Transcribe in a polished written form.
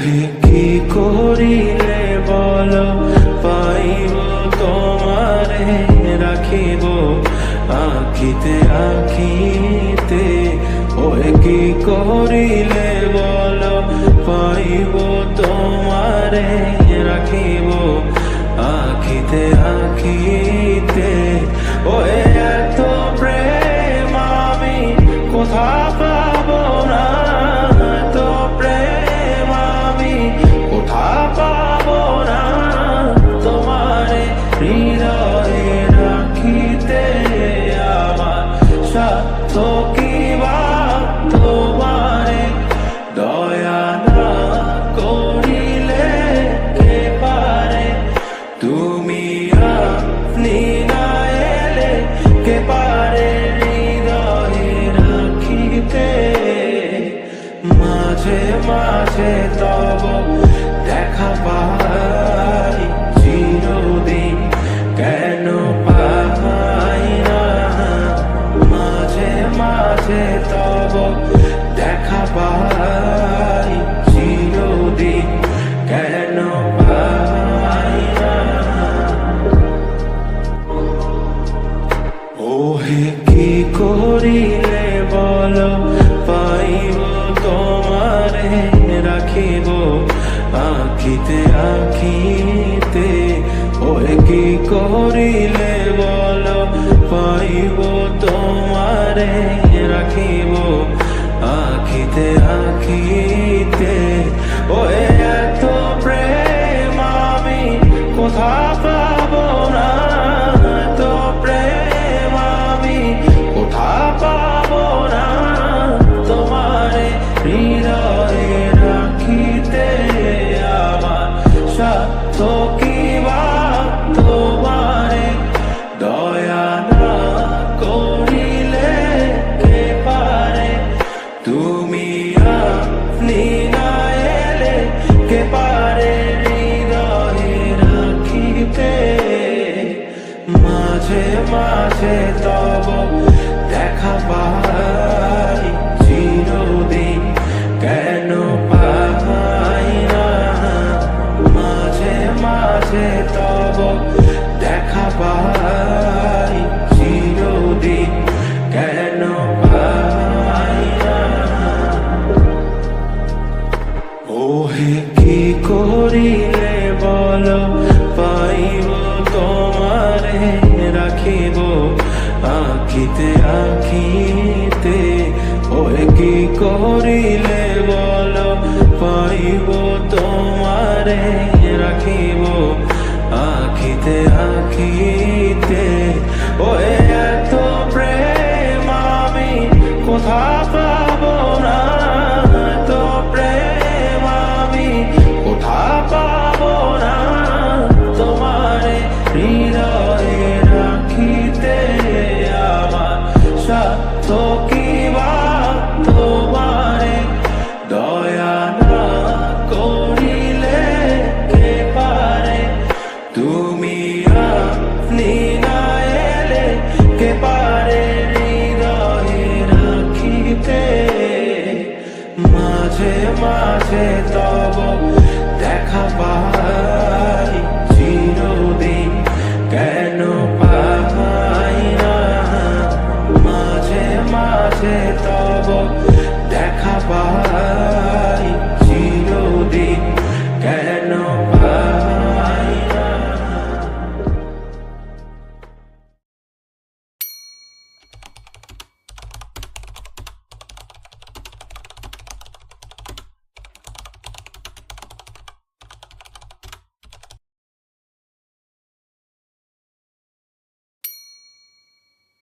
ওহে কি করিলে বলো পাইব তোমারে রাখিব আখিতে আখিতে। ওহে কি করিলে বলো পাইব তোমারে রাখিব আখিতে আখিতে। ওহে এত প্রেম আমি কোথা পাবো না, এত প্রেম আমি কোথা পাবো না। তোমারে হৃদয়ে রাখিতে আমার সাধ্য কি বা, তোমারে দয়া না করিলে কে পারে। তুমি আপনি না এলে কে পারে হৃদয়ে রাখিতে। মাঝে মাঝে তব দেখা পাই চিরদিন কেন পাই না। মাঝে মাঝে তব দেখা পাই চিরদিন কেন পাই না। ওহে কি করিলে বলো পাইব তোমারে রাখিব আখিতে আখিতে। ওহে কি করিলে বলো পাইব তোমারে রাখিব আখিতে আখিতে। ওহে এত প্রেম আমি কোথা পাবো না, এত প্রেম আমি কোথা পাবো না। তোমারে হৃদয়ে রাখিতে আমার সাধ্য কি বা, তোমারে দয়া না করিলে কে পারে। তুমি আপনি না এলে কে পারে হৃদয়ে রাখিতে। মাঝে মাঝে তব দেখা পাই চিরদিন কেন পাই না। মাঝে মাঝে তব দেখা পাই চিরদিন কেন পাই না। ওহে কি করিলে বলো পাইব তোমারে রাখিব আখিতে আখিতে। ওহে কি করিলে বলো পাইব তোমারে রাখিব আখিতে আখিতে। ওহে এত প্রেম আমি কোথা পাবো না, এত প্রেম আমি কোথা পাবো না। তোমারে হৃদয়ে রাখিতে আমার সাধ্য কি বা, তোমারে দয়া না করিলে কে পারে। তুমি আপনি না এলে কে পারে হৃদয়ে রাখিতে। মাঝে মাঝে তব দেখা পাই